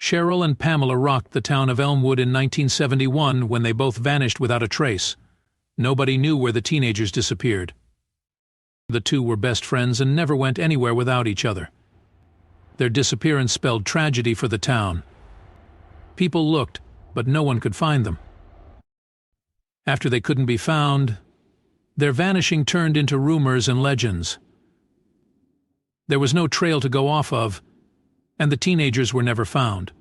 Cheryl and Pamela rocked the town of Elmwood in 1971 when they both vanished without a trace. Nobody knew where the teenagers disappeared. The two were best friends and never went anywhere without each other. Their disappearance spelled tragedy for the town. People looked, but no one could find them. After they couldn't be found, their vanishing turned into rumors and legends. There was no trail to go off of, and the teenagers were never found.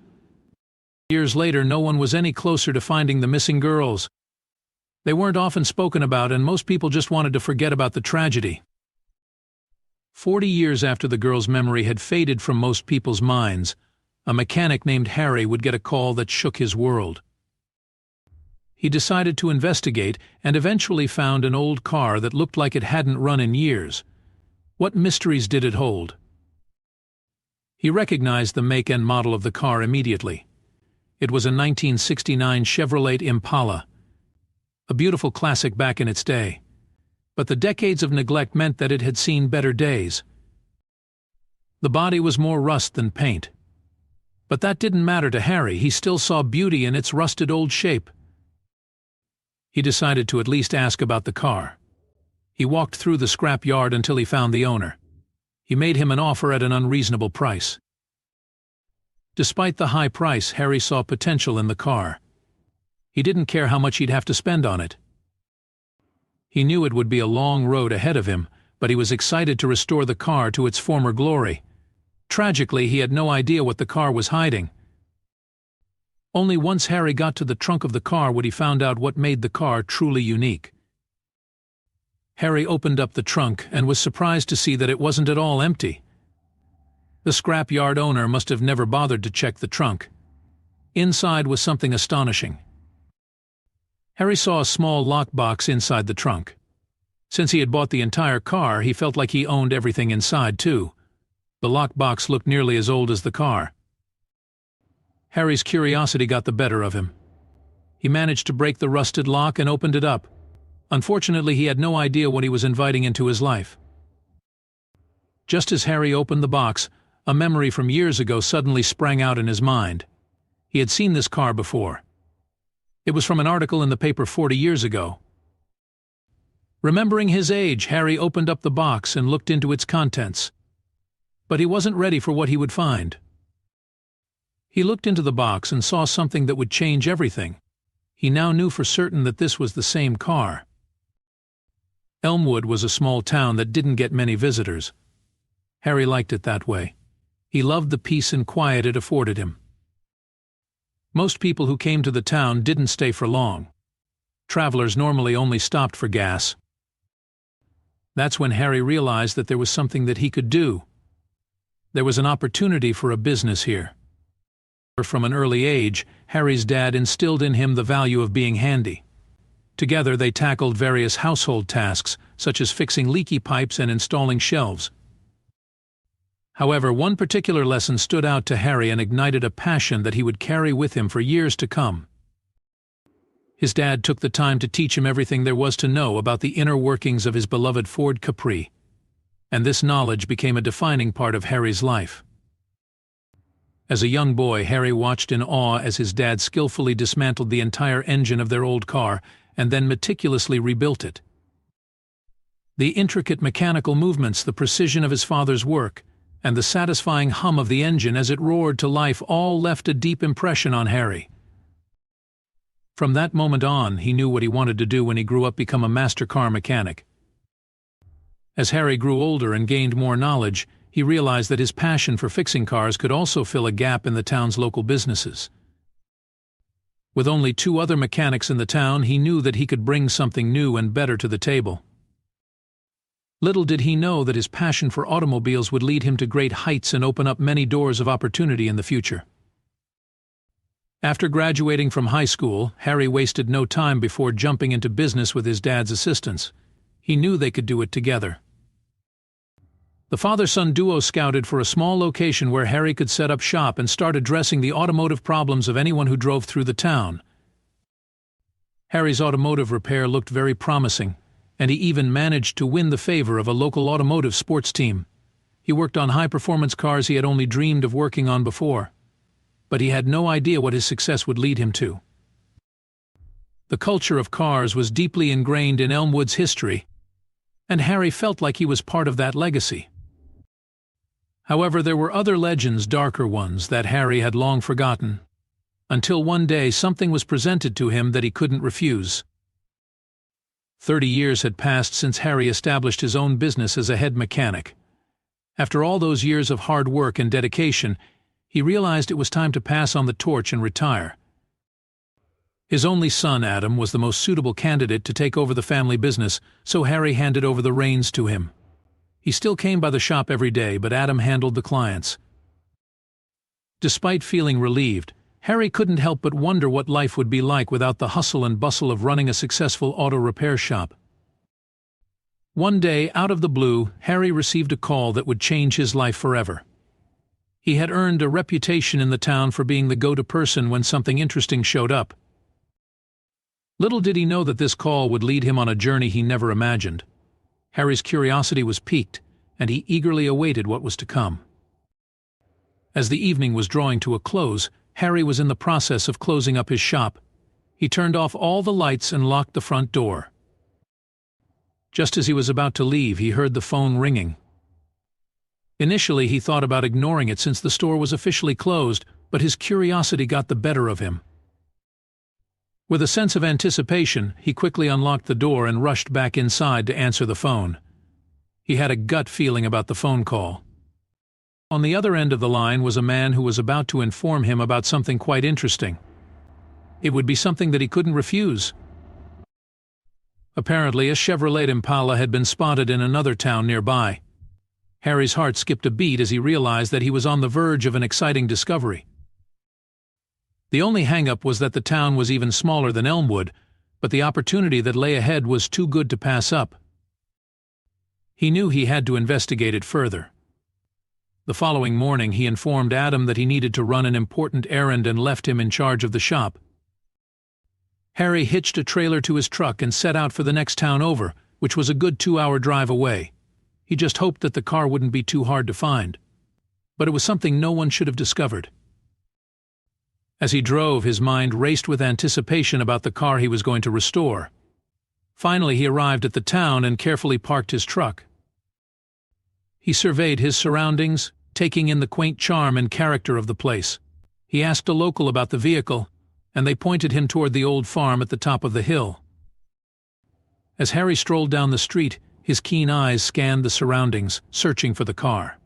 Years later, no one was any closer to finding the missing girls. They weren't often spoken about, and most people just wanted to forget about the tragedy. 40 years after the girl's memory had faded from most people's minds, a mechanic named Harry would get a call that shook his world. He decided to investigate and eventually found an old car that looked like it hadn't run in years. What mysteries did it hold? He recognized the make and model of the car immediately. It was a 1969 Chevrolet Impala, a beautiful classic back in its day. But the decades of neglect meant that it had seen better days. The body was more rust than paint. But that didn't matter to Harry. He still saw beauty in its rusted old shape. He decided to at least ask about the car. He walked through the scrap yard until he found the owner. He made him an offer at an unreasonable price. Despite the high price, Harry saw potential in the car. He didn't care how much he'd have to spend on it. He knew it would be a long road ahead of him, but he was excited to restore the car to its former glory. Tragically, he had no idea what the car was hiding. Only once Harry got to the trunk of the car would he find out what made the car truly unique. Harry opened up the trunk and was surprised to see that it wasn't at all empty. The scrapyard owner must have never bothered to check the trunk. Inside was something astonishing. Harry saw a small lockbox inside the trunk. Since he had bought the entire car, he felt like he owned everything inside, too. The lockbox looked nearly as old as the car. Harry's curiosity got the better of him. He managed to break the rusted lock and opened it up. Unfortunately, he had no idea what he was inviting into his life. Just as Harry opened the box, a memory from years ago suddenly sprang out in his mind. He had seen this car before. It was from an article in the paper 40 years ago. Remembering his age, Harry opened up the box and looked into its contents. But he wasn't ready for what he would find. He looked into the box and saw something that would change everything. He now knew for certain that this was the same car. Elmwood was a small town that didn't get many visitors. Harry liked it that way. He loved the peace and quiet it afforded him. Most people who came to the town didn't stay for long. Travelers normally only stopped for gas. That's when Harry realized that there was something that he could do. There was an opportunity for a business here. From an early age, Harry's dad instilled in him the value of being handy. Together they tackled various household tasks, such as fixing leaky pipes and installing shelves. However, one particular lesson stood out to Harry and ignited a passion that he would carry with him for years to come. His dad took the time to teach him everything there was to know about the inner workings of his beloved Ford Capri, and this knowledge became a defining part of Harry's life. As a young boy, Harry watched in awe as his dad skillfully dismantled the entire engine of their old car and then meticulously rebuilt it. The intricate mechanical movements, the precision of his father's work, and the satisfying hum of the engine as it roared to life all left a deep impression on Harry. From that moment on, he knew what he wanted to do when he grew up, become a master car mechanic. As Harry grew older and gained more knowledge, he realized that his passion for fixing cars could also fill a gap in the town's local businesses. With only 2 other mechanics in the town, he knew that he could bring something new and better to the table. Little did he know that his passion for automobiles would lead him to great heights and open up many doors of opportunity in the future. After graduating from high school, Harry wasted no time before jumping into business with his dad's assistance. He knew they could do it together. The father-son duo scouted for a small location where Harry could set up shop and start addressing the automotive problems of anyone who drove through the town. Harry's automotive repair looked very promising, and he even managed to win the favor of a local automotive sports team. He worked on high-performance cars he had only dreamed of working on before. but he had no idea what his success would lead him to. The culture of cars was deeply ingrained in Elmwood's history, and Harry felt like he was part of that legacy. However, there were other legends, darker ones, that Harry had long forgotten, until one day something was presented to him that he couldn't refuse. 30 years had passed since Harry established his own business as a head mechanic. After all those years of hard work and dedication, he realized it was time to pass on the torch and retire. His only son, Adam, was the most suitable candidate to take over the family business, so Harry handed over the reins to him. He still came by the shop every day, but Adam handled the clients. Despite feeling relieved, Harry couldn't help but wonder what life would be like without the hustle and bustle of running a successful auto repair shop. One day, out of the blue, Harry received a call that would change his life forever. He had earned a reputation in the town for being the go-to person when something interesting showed up. Little did he know that this call would lead him on a journey he never imagined. Harry's curiosity was piqued, and he eagerly awaited what was to come. As the evening was drawing to a close, Harry was in the process of closing up his shop. He turned off all the lights and locked the front door. Just as he was about to leave, he heard the phone ringing. Initially, he thought about ignoring it since the store was officially closed, but his curiosity got the better of him. With a sense of anticipation, he quickly unlocked the door and rushed back inside to answer the phone. He had a gut feeling about the phone call. On the other end of the line was a man who was about to inform him about something quite interesting. It would be something that he couldn't refuse. Apparently, a Chevrolet Impala had been spotted in another town nearby. Harry's heart skipped a beat as he realized that he was on the verge of an exciting discovery. The only hang-up was that the town was even smaller than Elmwood, but the opportunity that lay ahead was too good to pass up. He knew he had to investigate it further. The following morning, he informed Adam that he needed to run an important errand and left him in charge of the shop. Harry hitched a trailer to his truck and set out for the next town over, which was a good 2-hour drive away. He just hoped that the car wouldn't be too hard to find. But it was something no one should have discovered. As he drove, his mind raced with anticipation about the car he was going to restore. Finally, he arrived at the town and carefully parked his truck. He surveyed his surroundings, taking in the quaint charm and character of the place. He asked a local about the vehicle, and they pointed him toward the old farm at the top of the hill. As Harry strolled down the street, his keen eyes scanned the surroundings, searching for the car.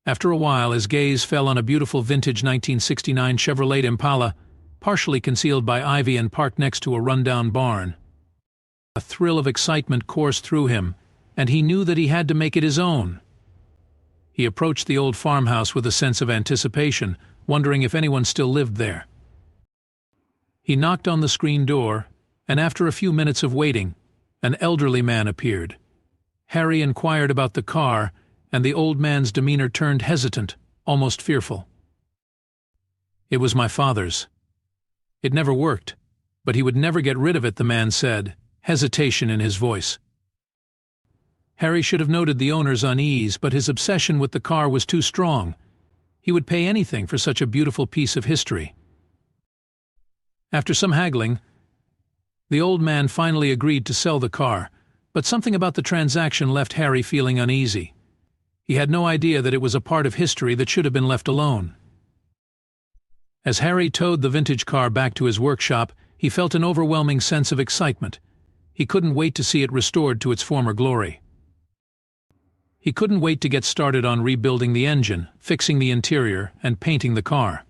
After a while, his gaze fell on a beautiful vintage 1969 Chevrolet Impala, partially concealed by ivy and parked next to a rundown barn. A thrill of excitement coursed through him, and he knew that he had to make it his own. He approached the old farmhouse with a sense of anticipation, wondering if anyone still lived there. He knocked on the screen door, and after a few minutes of waiting, an elderly man appeared. Harry inquired about the car, and the old man's demeanor turned hesitant, almost fearful. "It was my father's. It never worked, but he would never get rid of it," the man said, hesitation in his voice. Harry should have noted the owner's unease, but his obsession with the car was too strong. He would pay anything for such a beautiful piece of history. After some haggling, the old man finally agreed to sell the car, but something about the transaction left Harry feeling uneasy. He had no idea that it was a part of history that should have been left alone. As Harry towed the vintage car back to his workshop, he felt an overwhelming sense of excitement. He couldn't wait to see it restored to its former glory. He couldn't wait to get started on rebuilding the engine, fixing the interior, and painting the car.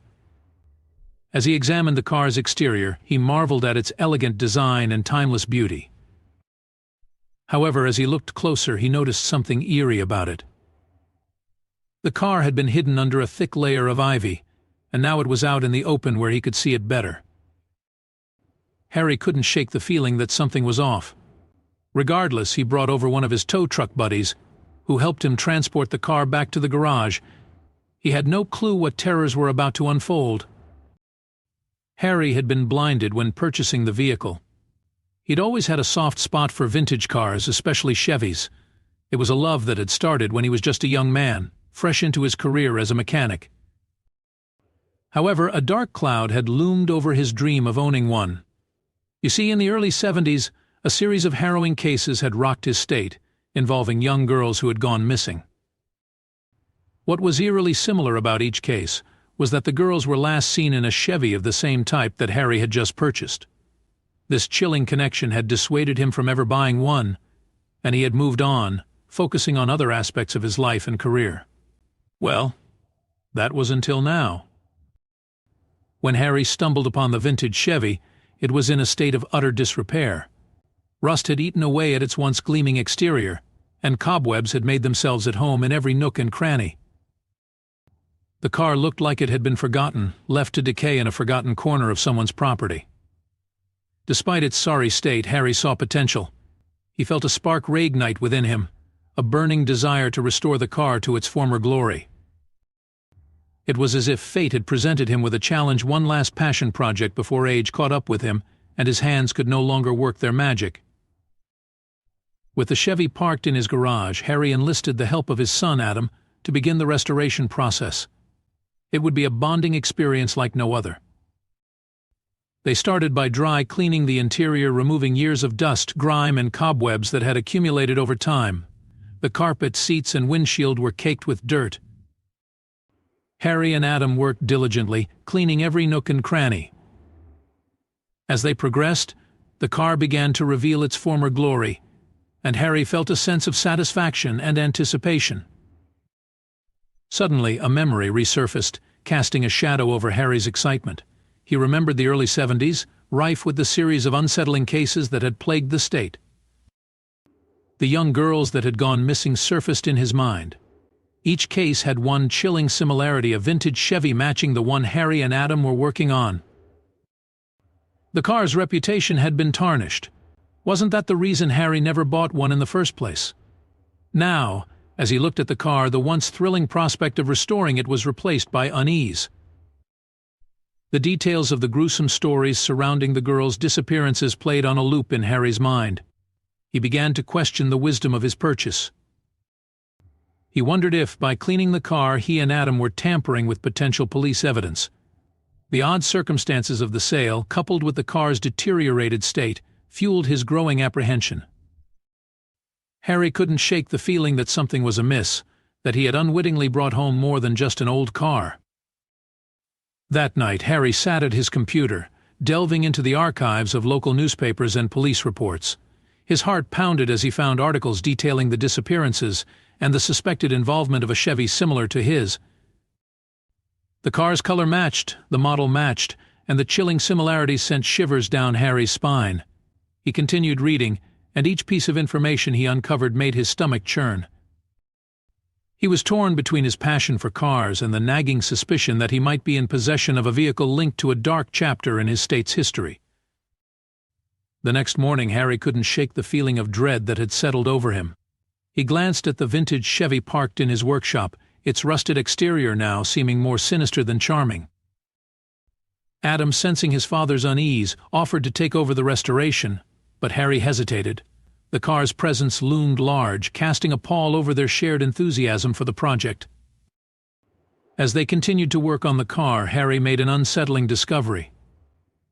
As he examined the car's exterior, he marveled at its elegant design and timeless beauty. However, as he looked closer, he noticed something eerie about it. The car had been hidden under a thick layer of ivy, and now it was out in the open where he could see it better. Harry couldn't shake the feeling that something was off. Regardless, he brought over one of his tow truck buddies, who helped him transport the car back to the garage. He had no clue what terrors were about to unfold. Harry had been blinded when purchasing the vehicle. He'd always had a soft spot for vintage cars, especially Chevys. It was a love that had started when he was just a young man, fresh into his career as a mechanic. However, a dark cloud had loomed over his dream of owning one. You see, in the early 70s, a series of harrowing cases had rocked his state, involving young girls who had gone missing. What was eerily similar about each case was that the girls were last seen in a Chevy of the same type that Harry had just purchased. This chilling connection had dissuaded him from ever buying one, and he had moved on, focusing on other aspects of his life and career. Well, that was until now. When Harry stumbled upon the vintage Chevy, it was in a state of utter disrepair. Rust had eaten away at its once gleaming exterior, and cobwebs had made themselves at home in every nook and cranny. The car looked like it had been forgotten, left to decay in a forgotten corner of someone's property. Despite its sorry state, Harry saw potential. He felt a spark reignite within him, a burning desire to restore the car to its former glory. It was as if fate had presented him with a challenge, one last passion project before age caught up with him and his hands could no longer work their magic. With the Chevy parked in his garage, Harry enlisted the help of his son, Adam, to begin the restoration process. It would be a bonding experience like no other. They started by dry cleaning the interior, removing years of dust, grime, and cobwebs that had accumulated over time. The carpet, seats, and windshield were caked with dirt. Harry and Adam worked diligently, cleaning every nook and cranny. As they progressed, the car began to reveal its former glory, and Harry felt a sense of satisfaction and anticipation. Suddenly, a memory resurfaced, casting a shadow over Harry's excitement. He remembered the early 70s, rife with the series of unsettling cases that had plagued the state. The young girls that had gone missing surfaced in his mind. Each case had one chilling similarity, a vintage Chevy matching the one Harry and Adam were working on. The car's reputation had been tarnished. Wasn't that the reason Harry never bought one in the first place? Now, as he looked at the car, the once thrilling prospect of restoring it was replaced by unease. The details of the gruesome stories surrounding the girls' disappearances played on a loop in Harry's mind. He began to question the wisdom of his purchase. He wondered if, by cleaning the car, he and Adam were tampering with potential police evidence. The odd circumstances of the sale, coupled with the car's deteriorated state, fueled his growing apprehension. Harry couldn't shake the feeling that something was amiss, that he had unwittingly brought home more than just an old car. That night, Harry sat at his computer, delving into the archives of local newspapers and police reports. His heart pounded as he found articles detailing the disappearances and the suspected involvement of a Chevy similar to his. The car's color matched, the model matched, and the chilling similarities sent shivers down Harry's spine. He continued reading, and each piece of information he uncovered made his stomach churn. He was torn between his passion for cars and the nagging suspicion that he might be in possession of a vehicle linked to a dark chapter in his state's history. The next morning, Harry couldn't shake the feeling of dread that had settled over him. He glanced at the vintage Chevy parked in his workshop, its rusted exterior now seeming more sinister than charming. Adam, sensing his father's unease, offered to take over the restoration, but Harry hesitated. The car's presence loomed large, casting a pall over their shared enthusiasm for the project. As they continued to work on the car, Harry made an unsettling discovery.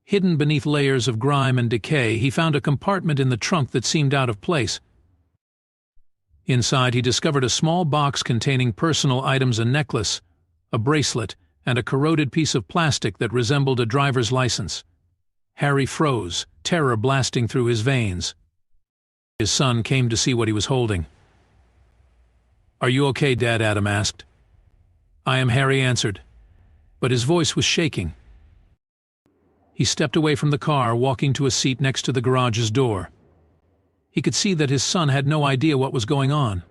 Hidden beneath layers of grime and decay, he found a compartment in the trunk that seemed out of place. Inside, he discovered a small box containing personal items: a necklace, a bracelet, and a corroded piece of plastic that resembled a driver's license. Harry froze, terror blasting through his veins. His son came to see what he was holding. "Are you okay, Dad?" Adam asked. "I am," Harry answered, but his voice was shaking. He stepped away from the car, walking to a seat next to the garage's door. He could see that his son had no idea what was going on.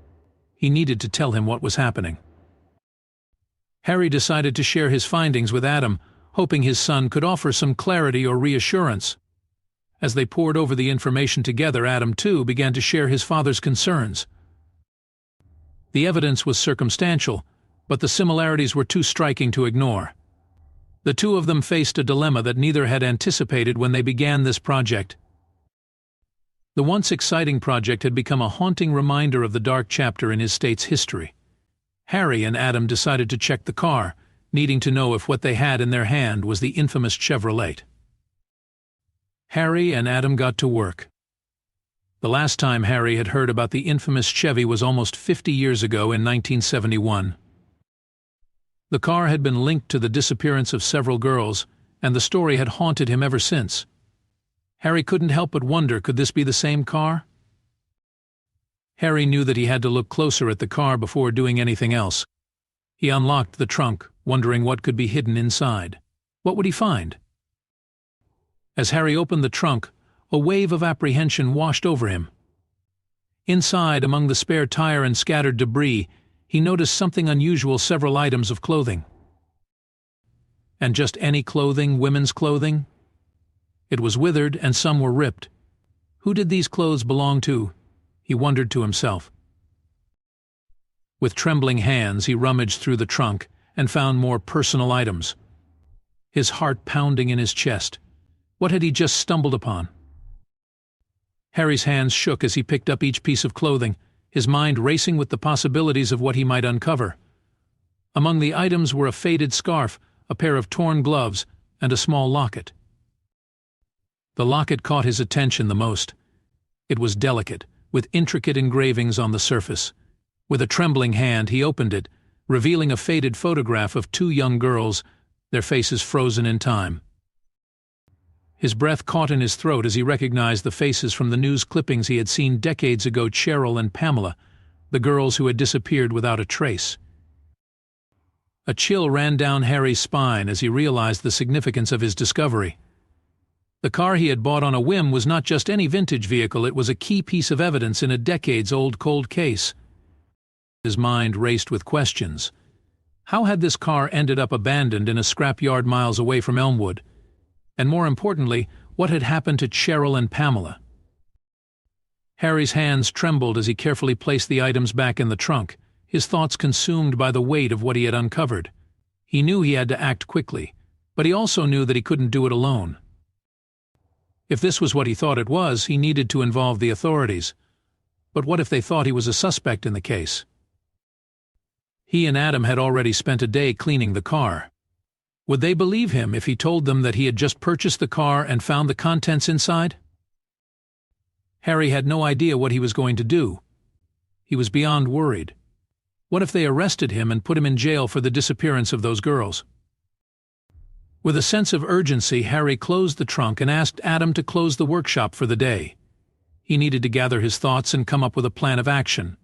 He needed to tell him what was happening. Harry decided to share his findings with Adam, hoping his son could offer some clarity or reassurance. As they pored over the information together, Adam, too, began to share his father's concerns. The evidence was circumstantial, but the similarities were too striking to ignore. The two of them faced a dilemma that neither had anticipated when they began this project. The once exciting project had become a haunting reminder of the dark chapter in his state's history. Harry and Adam decided to check the car, needing to know if what they had in their hand was the infamous Chevrolet. Harry and Adam got to work. The last time Harry had heard about the infamous Chevy was almost 50 years ago in 1971. The car had been linked to the disappearance of several girls, and the story had haunted him ever since. Harry couldn't help but wonder, could this be the same car? Harry knew that he had to look closer at the car before doing anything else. He unlocked the trunk, wondering what could be hidden inside. What would he find? As Harry opened the trunk, a wave of apprehension washed over him. Inside, among the spare tire and scattered debris, he noticed something unusual: several items of clothing. And just any clothing, women's clothing? It was withered, and some were ripped. Who did these clothes belong to? He wondered to himself. With trembling hands, he rummaged through the trunk and found more personal items. His heart pounding in his chest. What had he just stumbled upon? Harry's hands shook as he picked up each piece of clothing, his mind racing with the possibilities of what he might uncover. Among the items were a faded scarf, a pair of torn gloves, and a small locket. The locket caught his attention the most. It was delicate, with intricate engravings on the surface. With a trembling hand, he opened it, revealing a faded photograph of two young girls, their faces frozen in time. His breath caught in his throat as he recognized the faces from the news clippings he had seen decades ago: Cheryl and Pamela, the girls who had disappeared without a trace. A chill ran down Harry's spine as he realized the significance of his discovery. The car he had bought on a whim was not just any vintage vehicle, it was a key piece of evidence in a decades-old cold case. His mind raced with questions. How had this car ended up abandoned in a scrapyard miles away from Elmwood? And more importantly, what had happened to Cheryl and Pamela? Harry's hands trembled as he carefully placed the items back in the trunk, his thoughts consumed by the weight of what he had uncovered. He knew he had to act quickly, but he also knew that he couldn't do it alone. If this was what he thought it was, he needed to involve the authorities. But what if they thought he was a suspect in the case? He and Adam had already spent a day cleaning the car. Would they believe him if he told them that he had just purchased the car and found the contents inside? Harry had no idea what he was going to do. He was beyond worried. What if they arrested him and put him in jail for the disappearance of those girls? With a sense of urgency, Harry closed the trunk and asked Adam to close the workshop for the day. He needed to gather his thoughts and come up with a plan of action.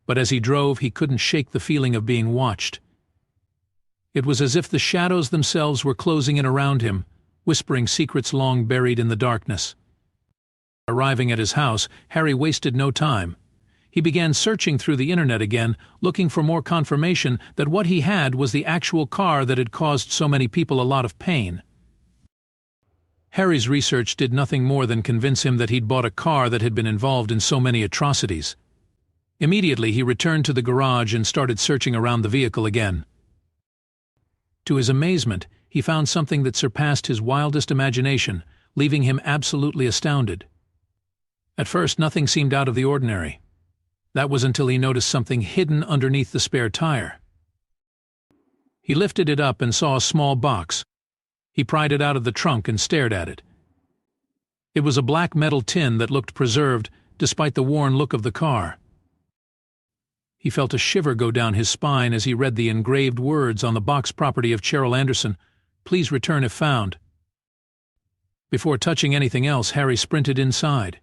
But as he drove, he couldn't shake the feeling of being watched. It was as if the shadows themselves were closing in around him, whispering secrets long buried in the darkness. Arriving at his house, Harry wasted no time. He began searching through the internet again, looking for more confirmation that what he had was the actual car that had caused so many people a lot of pain. Harry's research did nothing more than convince him that he'd bought a car that had been involved in so many atrocities. Immediately, he returned to the garage and started searching around the vehicle again. To his amazement, he found something that surpassed his wildest imagination, leaving him absolutely astounded. At first, nothing seemed out of the ordinary. That was until he noticed something hidden underneath the spare tire. He lifted it up and saw a small box. He pried it out of the trunk and stared at it. It was a black metal tin that looked preserved, despite the worn look of the car. He felt a shiver go down his spine as he read the engraved words on the box: property of Cheryl Anderson. Please return if found. Before touching anything else, Harry sprinted inside.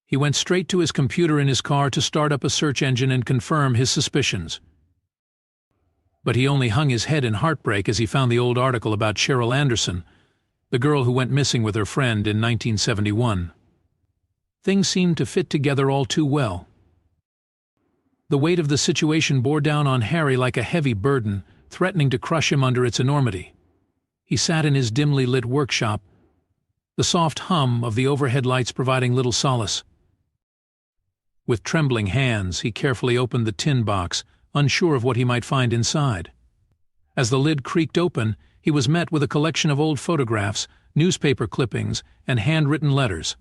He went straight to his computer in his car to start up a search engine and confirm his suspicions. But he only hung his head in heartbreak as he found the old article about Cheryl Anderson, the girl who went missing with her friend in 1971. Things seemed to fit together all too well. The weight of the situation bore down on Harry like a heavy burden, threatening to crush him under its enormity. He sat in his dimly lit workshop, the soft hum of the overhead lights providing little solace. With trembling hands, he carefully opened the tin box, unsure of what he might find inside. As the lid creaked open, he was met with a collection of old photographs, newspaper clippings, and handwritten letters.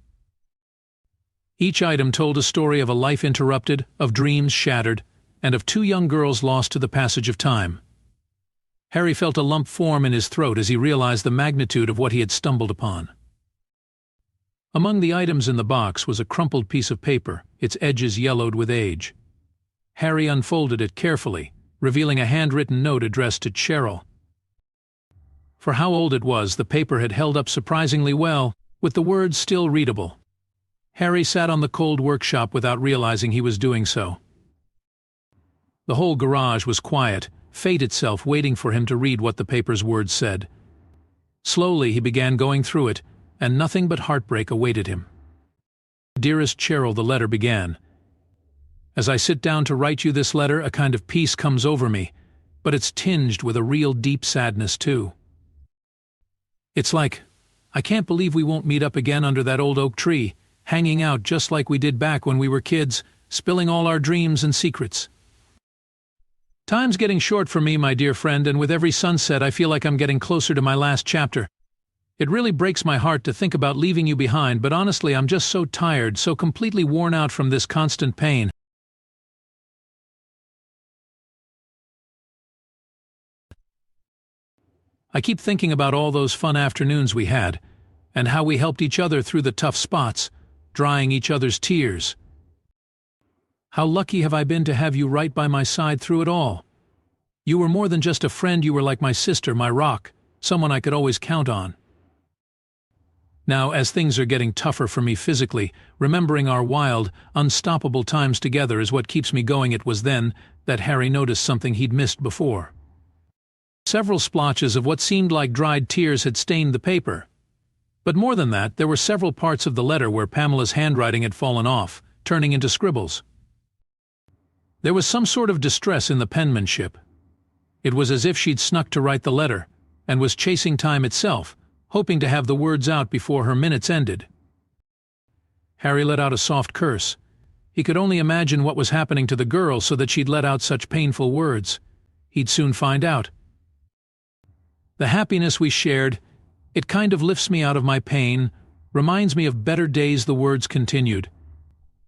Each item told a story of a life interrupted, of dreams shattered, and of two young girls lost to the passage of time. Harry felt a lump form in his throat as he realized the magnitude of what he had stumbled upon. Among the items in the box was a crumpled piece of paper, its edges yellowed with age. Harry unfolded it carefully, revealing a handwritten note addressed to Cheryl. For how old it was, the paper had held up surprisingly well, with the words still readable. Harry sat on the cold workshop without realizing he was doing so. The whole garage was quiet, fate itself waiting for him to read what the paper's words said. Slowly he began going through it, and nothing but heartbreak awaited him. "Dearest Cheryl," the letter began. "As I sit down to write you this letter, a kind of peace comes over me, but it's tinged with a real deep sadness too. It's like, I can't believe we won't meet up again under that old oak tree, hanging out just like we did back when we were kids, spilling all our dreams and secrets. Time's getting short for me, my dear friend, and with every sunset I feel like I'm getting closer to my last chapter. It really breaks my heart to think about leaving you behind, but honestly I'm just so tired, so completely worn out from this constant pain. I keep thinking about all those fun afternoons we had, and how we helped each other through the tough spots, drying each other's tears. How lucky have I been to have you right by my side through it all. You were more than just a friend, you were like my sister, my rock, someone I could always count on. Now, as things are getting tougher for me physically, remembering our wild, unstoppable times together is what keeps me going." It was then that Harry noticed something he'd missed before. Several splotches of what seemed like dried tears had stained the paper. But more than that, there were several parts of the letter where Pamela's handwriting had fallen off, turning into scribbles. There was some sort of distress in the penmanship. It was as if she'd snuck to write the letter, and was chasing time itself, hoping to have the words out before her minutes ended. Harry let out a soft curse. He could only imagine what was happening to the girl so that she'd let out such painful words. He'd soon find out. "The happiness we shared, it kind of lifts me out of my pain, reminds me of better days," the words continued.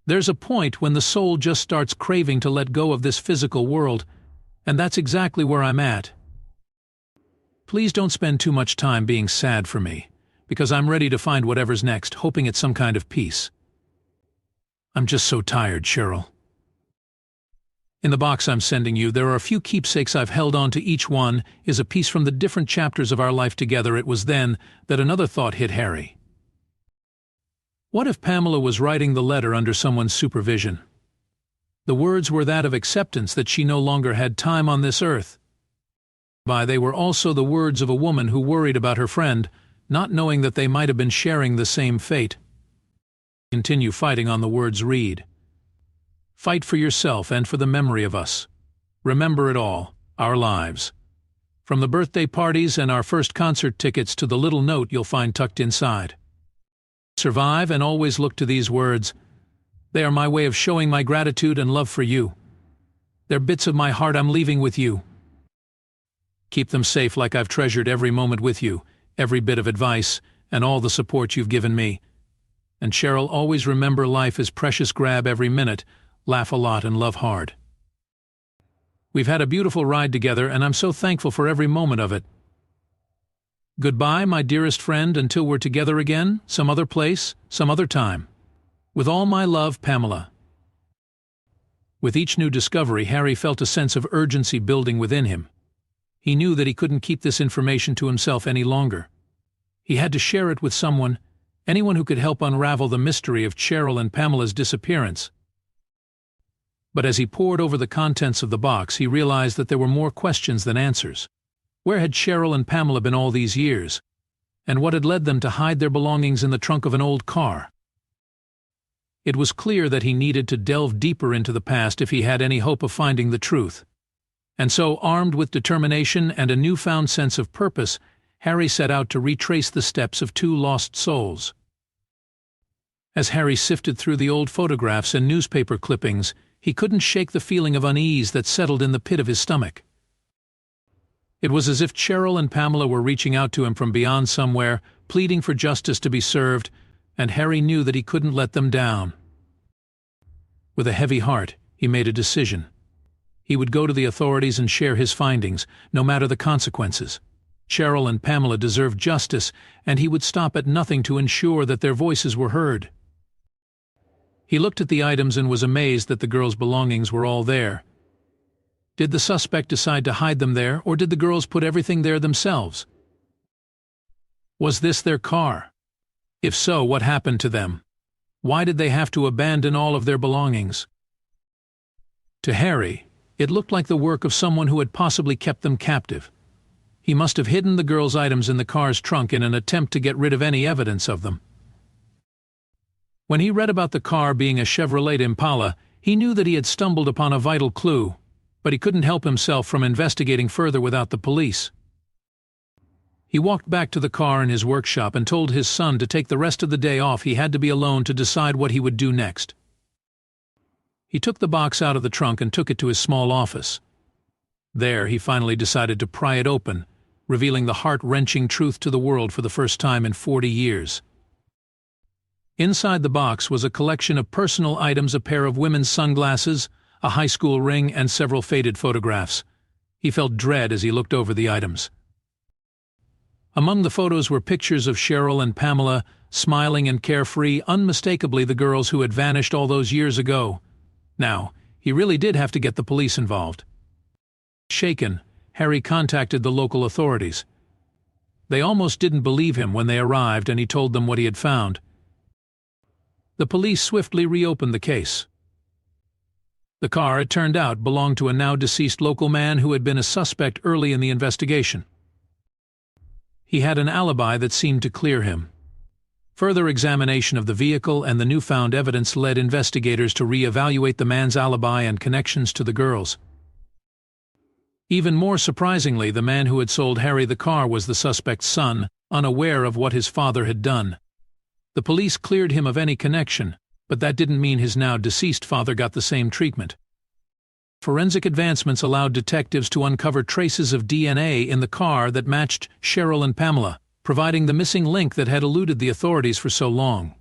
"There's a point when the soul just starts craving to let go of this physical world, and that's exactly where I'm at. Please don't spend too much time being sad for me, because I'm ready to find whatever's next, hoping it's some kind of peace. I'm just so tired, Cheryl." In the box I'm sending you, there are a few keepsakes I've held on to. Each one is a piece from the different chapters of our life together. It was then that another thought hit Harry. What if Pamela was writing the letter under someone's supervision? The words were that of acceptance that she no longer had time on this earth. They were also the words of a woman who worried about her friend, not knowing that they might have been sharing the same fate. Continue fighting on the words read. Fight for yourself and for the memory of us. Remember it all, our lives. From the birthday parties and our first concert tickets to the little note you'll find tucked inside. Survive and always look to these words. They are my way of showing my gratitude and love for you. They're bits of my heart I'm leaving with you. Keep them safe like I've treasured every moment with you, every bit of advice, and all the support you've given me. And Cheryl, always remember life is precious. Grab every minute, laugh a lot, and love hard. We've had a beautiful ride together, and I'm so thankful for every moment of it. Goodbye, my dearest friend, until we're together again, some other place, some other time. With all my love, Pamela. With each new discovery, Harry felt a sense of urgency building within him. He knew that he couldn't keep this information to himself any longer. He had to share it with someone, anyone who could help unravel the mystery of Cheryl and Pamela's disappearance. But as he pored over the contents of the box, he realized that there were more questions than answers. Where had Cheryl and Pamela been all these years? And what had led them to hide their belongings in the trunk of an old car? It was clear that he needed to delve deeper into the past if he had any hope of finding the truth. And so, armed with determination and a newfound sense of purpose, Harry set out to retrace the steps of two lost souls. As Harry sifted through the old photographs and newspaper clippings, he couldn't shake the feeling of unease that settled in the pit of his stomach. It was as if Cheryl and Pamela were reaching out to him from beyond somewhere, pleading for justice to be served, and Harry knew that he couldn't let them down. With a heavy heart, he made a decision. He would go to the authorities and share his findings, no matter the consequences. Cheryl and Pamela deserved justice, and he would stop at nothing to ensure that their voices were heard. He looked at the items and was amazed that the girls' belongings were all there. Did the suspect decide to hide them there, or did the girls put everything there themselves? Was this their car? If so, what happened to them? Why did they have to abandon all of their belongings? To Harry, it looked like the work of someone who had possibly kept them captive. He must have hidden the girls' items in the car's trunk in an attempt to get rid of any evidence of them. When he read about the car being a Chevrolet Impala, he knew that he had stumbled upon a vital clue, but he couldn't help himself from investigating further without the police. He walked back to the car in his workshop and told his son to take the rest of the day off. He had to be alone to decide what he would do next. He took the box out of the trunk and took it to his small office. There, he finally decided to pry it open, revealing the heart-wrenching truth to the world for the first time in 40 years. Inside the box was a collection of personal items, a pair of women's sunglasses, a high school ring, and several faded photographs. He felt dread as he looked over the items. Among the photos were pictures of Cheryl and Pamela, smiling and carefree, unmistakably the girls who had vanished all those years ago. Now, he really did have to get the police involved. Shaken, Harry contacted the local authorities. They almost didn't believe him when they arrived and he told them what he had found. The police swiftly reopened the case. The car, it turned out, belonged to a now-deceased local man who had been a suspect early in the investigation. He had an alibi that seemed to clear him. Further examination of the vehicle and the newfound evidence led investigators to re-evaluate the man's alibi and connections to the girls. Even more surprisingly, the man who had sold Harry the car was the suspect's son, unaware of what his father had done. The police cleared him of any connection, but that didn't mean his now-deceased father got the same treatment. Forensic advancements allowed detectives to uncover traces of DNA in the car that matched Cheryl and Pamela, providing the missing link that had eluded the authorities for so long.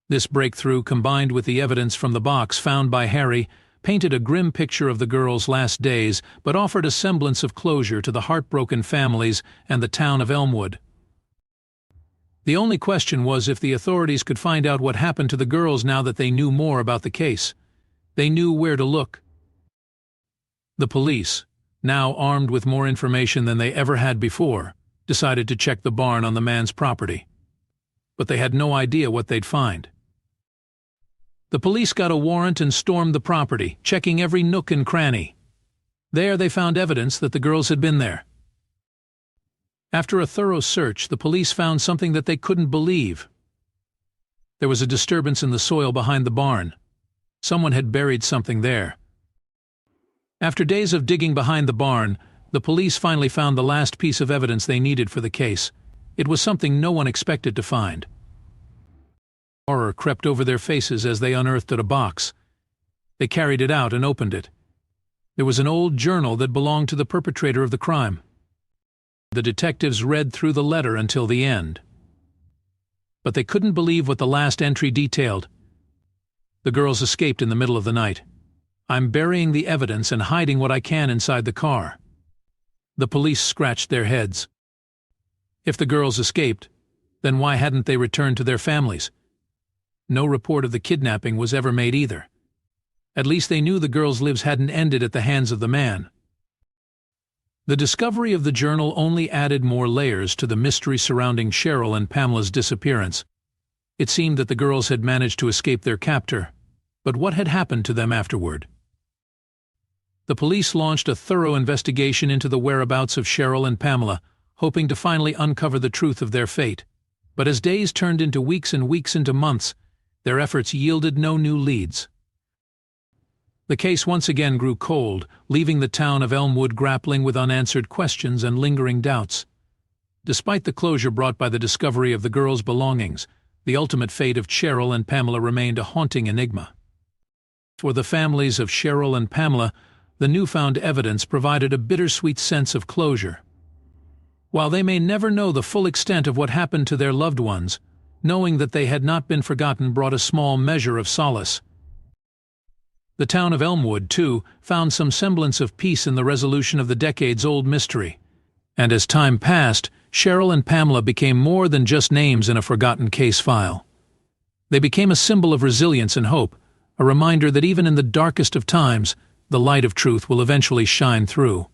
This breakthrough, combined with the evidence from the box found by Harry, painted a grim picture of the girls' last days, but offered a semblance of closure to the heartbroken families and the town of Elmwood. The only question was if the authorities could find out what happened to the girls now that they knew more about the case. They knew where to look. The police, now armed with more information than they ever had before, decided to check the barn on the man's property. But they had no idea what they'd find. The police got a warrant and stormed the property, checking every nook and cranny. There they found evidence that the girls had been there. After a thorough search, the police found something that they couldn't believe. There was a disturbance in the soil behind the barn. Someone had buried something there. After days of digging behind the barn, the police finally found the last piece of evidence they needed for the case. It was something no one expected to find. Horror crept over their faces as they unearthed a box. They carried it out and opened it. There was an old journal that belonged to the perpetrator of the crime. The detectives read through the letter until the end. But they couldn't believe what the last entry detailed. The girls escaped in the middle of the night. I'm burying the evidence and hiding what I can inside the car. The police scratched their heads. If the girls escaped, then why hadn't they returned to their families? No report of the kidnapping was ever made either. At least they knew the girls' lives hadn't ended at the hands of the man. The discovery of the journal only added more layers to the mystery surrounding Cheryl and Pamela's disappearance. It seemed that the girls had managed to escape their captor, but what had happened to them afterward? The police launched a thorough investigation into the whereabouts of Cheryl and Pamela, hoping to finally uncover the truth of their fate. But as days turned into weeks and weeks into months, their efforts yielded no new leads. The case once again grew cold, leaving the town of Elmwood grappling with unanswered questions and lingering doubts. Despite the closure brought by the discovery of the girls' belongings, the ultimate fate of Cheryl and Pamela remained a haunting enigma. For the families of Cheryl and Pamela, the newfound evidence provided a bittersweet sense of closure. While they may never know the full extent of what happened to their loved ones, knowing that they had not been forgotten brought a small measure of solace. The town of Elmwood, too, found some semblance of peace in the resolution of the decades-old mystery. And as time passed, Cheryl and Pamela became more than just names in a forgotten case file. They became a symbol of resilience and hope, a reminder that even in the darkest of times, the light of truth will eventually shine through.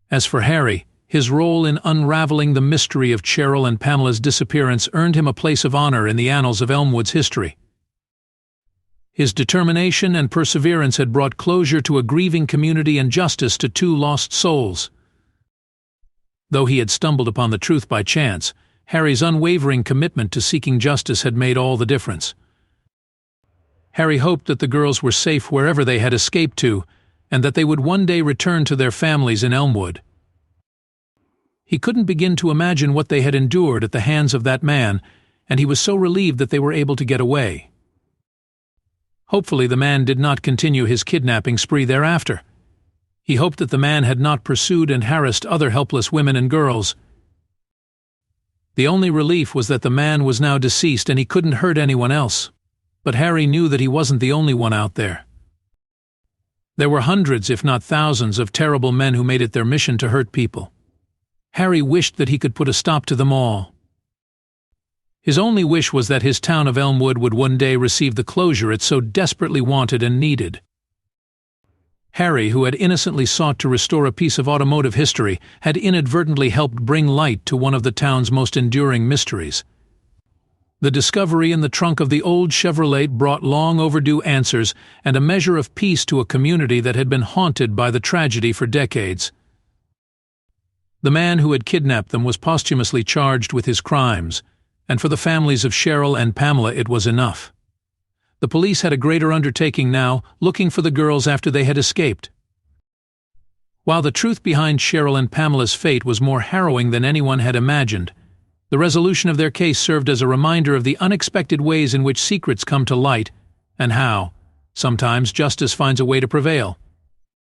As for Harry, his role in unraveling the mystery of Cheryl and Pamela's disappearance earned him a place of honor in the annals of Elmwood's history. His determination and perseverance had brought closure to a grieving community and justice to two lost souls. Though he had stumbled upon the truth by chance, Harry's unwavering commitment to seeking justice had made all the difference. Harry hoped that the girls were safe wherever they had escaped to, and that they would one day return to their families in Elmwood. He couldn't begin to imagine what they had endured at the hands of that man, and he was so relieved that they were able to get away. Hopefully the man did not continue his kidnapping spree thereafter. He hoped that the man had not pursued and harassed other helpless women and girls. The only relief was that the man was now deceased and he couldn't hurt anyone else. But Harry knew that he wasn't the only one out there. There were hundreds, if not thousands, of terrible men who made it their mission to hurt people. Harry wished that he could put a stop to them all. His only wish was that his town of Elmwood would one day receive the closure it so desperately wanted and needed. Harry, who had innocently sought to restore a piece of automotive history, had inadvertently helped bring light to one of the town's most enduring mysteries. The discovery in the trunk of the old Chevrolet brought long overdue answers and a measure of peace to a community that had been haunted by the tragedy for decades. The man who had kidnapped them was posthumously charged with his crimes, and for the families of Cheryl and Pamela it was enough. The police had a greater undertaking now, looking for the girls after they had escaped. While the truth behind Cheryl and Pamela's fate was more harrowing than anyone had imagined, the resolution of their case served as a reminder of the unexpected ways in which secrets come to light, and how, sometimes, justice finds a way to prevail.